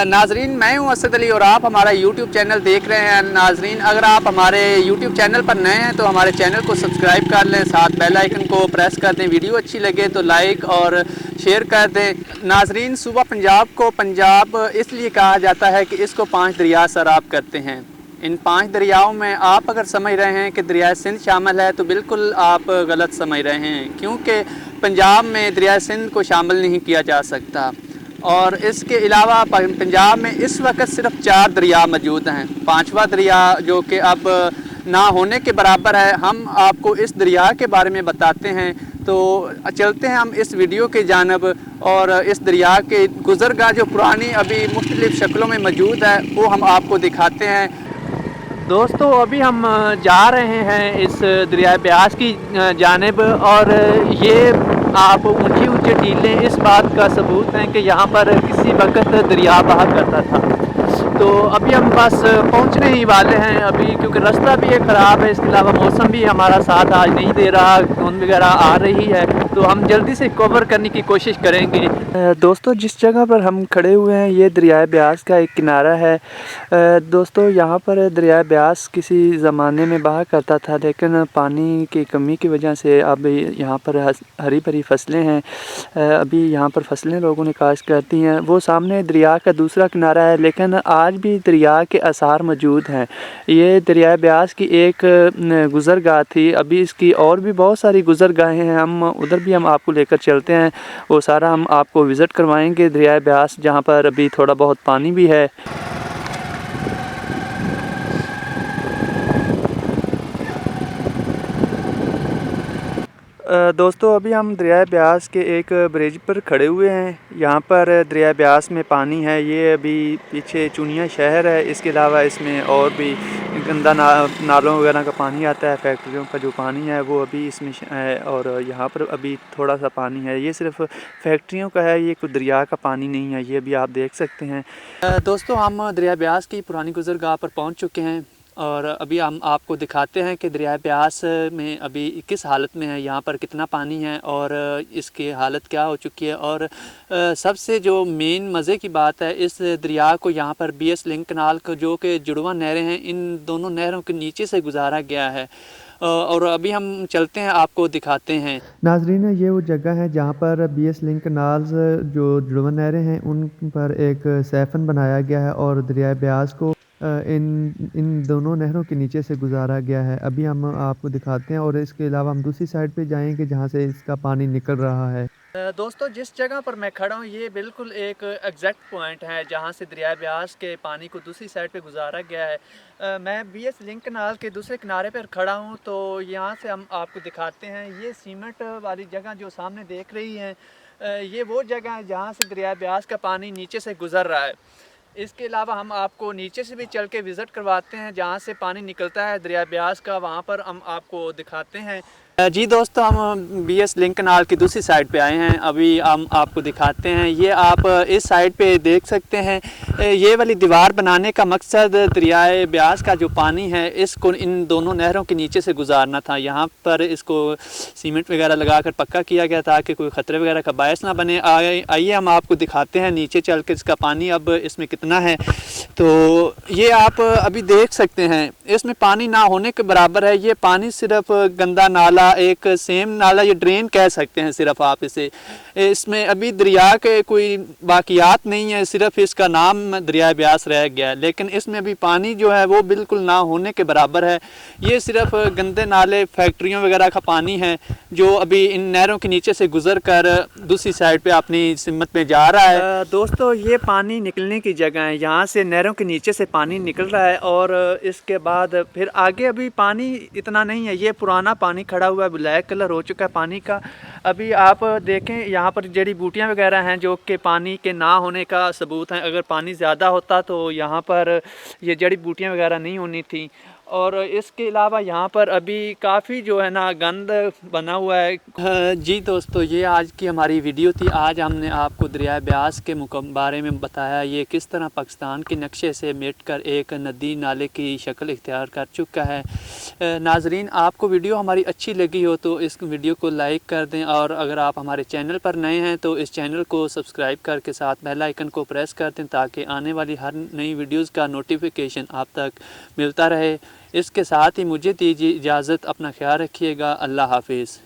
नाजरीन, मैं हूं असद अली और आप हमारा YouTube चैनल देख रहे हैं। नाजरीन, अगर आप हमारे YouTube चैनल पर नए हैं तो हमारे चैनल को सब्सक्राइब कर लें, साथ बेल आइकन को प्रेस कर दें। वीडियो अच्छी लगे तो लाइक और शेयर कर दें। नाजरीन, सूबा पंजाब को पंजाब इसलिए कहा जाता है कि इसको 5 दरिया सैराब करते हैं। इन 5 दरियाओं में आप अगर समझ रहे हैं कि दरिया सिंध शामिल है तो बिल्कुल आप गलत समझ रहे हैं, क्योंकि पंजाब में दरिया सिंध को शामिल नहीं किया जा सकता। और इसके अलावा पंजाब में इस वक्त सिर्फ 4 दरिया मौजूद हैं। 5वां दरिया जो कि अब ना होने के बराबर है, हम आपको इस दरिया के बारे में बताते हैं। तो चलते हैं हम इस वीडियो के जानब और इस दरिया के गुज़रगाह जो पुरानी अभी मुख्तलिफ़ शक्लों में मौजूद है वो हम आपको दिखाते हैं। दोस्तों, अभी हम जा रहे हैं इस दरिया ब्यास की जानिब और ये आप ऊंची ऊंची टीलें इस बात का सबूत हैं कि यहाँ पर किसी वक्त दरिया बहा करता था। तो अभी हम बस पहुँचने ही वाले हैं अभी, क्योंकि रास्ता भी एक ख़राब है, इसके अलावा मौसम भी हमारा साथ आज नहीं दे रहा, धुंध वगैरह आ रही है, तो हम जल्दी से कवर करने की कोशिश करेंगे। दोस्तों, जिस जगह पर हम खड़े हुए हैं ये दरिया ब्यास का एक किनारा है। दोस्तों, यहाँ पर दरिया ब्यास किसी ज़माने में बहा करता था, लेकिन पानी की कमी की वजह से अब यहाँ पर हरी भरी फसलें हैं। अभी यहाँ पर फसलें लोगों ने काश्त करती हैं। वो सामने दरिया का दूसरा किनारा है, लेकिन आज भी दरिया के आसार मौजूद हैं। ये दरिया ब्यास की एक गुज़रगाह थी। अभी इसकी और भी बहुत सारी गुज़रगाहें हैं, हम उधर भी हम आपको लेकर चलते हैं। वो सारा हम आपको विज़िट करवाएंगे दरिया ब्यास, जहाँ पर अभी थोड़ा बहुत पानी भी है। दोस्तों, अभी हम दरिया ब्यास के एक ब्रिज पर खड़े हुए हैं। यहाँ पर दरिया ब्यास में पानी है। ये अभी पीछे चुनिया शहर है, इसके अलावा इसमें और भी गंदा नालों वगैरह का पानी आता है। फैक्ट्रियों का जो पानी है वो अभी इसमें है और यहाँ पर अभी थोड़ा सा पानी है। ये सिर्फ फैक्ट्रियों का है, ये कोई दरिया का पानी नहीं है। ये अभी आप देख सकते हैं। दोस्तों, हम दरिया ब्यास की पुरानी गुज़रगाह पर पहुँच चुके हैं और अभी हम आपको दिखाते हैं कि दरिया ब्यास में अभी किस हालत में है, यहाँ पर कितना पानी है और इसकी हालत क्या हो चुकी है। और सबसे जो मेन मज़े की बात है, इस दरिया को यहाँ पर BS लिंक कनाल को, जो कि जुड़वा नहरें हैं, इन दोनों नहरों के नीचे से गुजारा गया है। और अभी हम चलते हैं, आपको दिखाते हैं। नाजरीन, ये वो जगह है जहाँ पर BS लिंक कनाल जो जुड़वा नहरें हैं उन पर एक सैफन बनाया गया है और दरिया ब्यास को इन दोनों नहरों के नीचे से गुजारा गया है। अभी हम आपको दिखाते हैं और इसके अलावा हम दूसरी साइड पे जाएंगे जहाँ से इसका पानी निकल रहा है। दोस्तों, जिस जगह पर मैं खड़ा हूँ ये बिल्कुल एक एग्जैक्ट पॉइंट है जहाँ से दरिया ब्यास के पानी को दूसरी साइड पे गुजारा गया है। मैं BS लिंक कनाल के दूसरे किनारे पर खड़ा हूँ, तो यहाँ से हम आपको दिखाते हैं। ये सीमेंट वाली जगह जो सामने देख रही हैं, ये वो जगह है जहाँ से दरिया ब्यास का पानी नीचे से गुज़र रहा है। इसके अलावा हम आपको नीचे से भी चल के विज़िट करवाते हैं, जहाँ से पानी निकलता है दरिया ब्यास का, वहाँ पर हम आपको दिखाते हैं। जी दोस्तों, हम BS लिंक कनाल की दूसरी साइड पे आए हैं। अभी हम आपको दिखाते हैं। ये आप इस साइड पे देख सकते हैं। ये वाली दीवार बनाने का मकसद दरियाए ब्यास का जो पानी है इसको इन दोनों नहरों के नीचे से गुजारना था। यहाँ पर इसको सीमेंट वगैरह लगाकर पक्का किया गया ताकि कोई ख़तरे वगैरह का बायस ना बने। आइए हम आपको दिखाते हैं नीचे चल के इसका पानी अब इसमें कितना है। तो ये आप अभी देख सकते हैं, इसमें पानी ना होने के बराबर है। ये पानी सिर्फ गंदा नाला, एक सेम नाला, ये ड्रेन कह सकते हैं सिर्फ आप इसे। इसमें अभी दरिया के कोई बाकियात नहीं है, सिर्फ इसका नाम दरिया ब्यास रह गया है, लेकिन इसमें अभी पानी जो है वो बिल्कुल ना होने के बराबर है। ये सिर्फ गंदे नाले, फैक्ट्रियों वगैरह का पानी है जो अभी इन नहरों के नीचे से गुजर कर दूसरी साइड पे अपनी सिमत में जा रहा है। दोस्तों, ये पानी निकलने की जगह है, यहाँ से नहरों के नीचे से पानी निकल रहा है और इसके बाद फिर आगे अभी पानी इतना नहीं है। ये पुराना पानी खड़ा हुआ है, ब्लैक कलर हो चुका है पानी का। अभी आप देखें यहाँ पर जड़ी बूटियाँ वगैरह हैं जो कि पानी के ना होने का सबूत हैं। अगर पानी ज़्यादा होता तो यहाँ पर ये जड़ी बूटियाँ वगैरह नहीं होनी थी। और इसके अलावा यहाँ पर अभी काफ़ी जो है ना गंद बना हुआ है। जी दोस्तों, ये आज की हमारी वीडियो थी। आज हमने आपको दरिया ब्यास के बारे में बताया, ये किस तरह पाकिस्तान के नक्शे से मिट कर एक नदी नाले की शक्ल इख्तियार कर चुका है। नाजरीन, आपको वीडियो हमारी अच्छी लगी हो तो इस वीडियो को लाइक कर दें, और अगर आप हमारे चैनल पर नए हैं तो इस चैनल को सब्सक्राइब करके साथ बेल आइकन को प्रेस कर दें, ताकि आने वाली हर नई वीडियोज़ का नोटिफिकेशन आप तक मिलता रहे। इसके साथ ही मुझे दीजिए इजाज़त, अपना ख्याल रखिएगा। अल्लाह हाफिज़।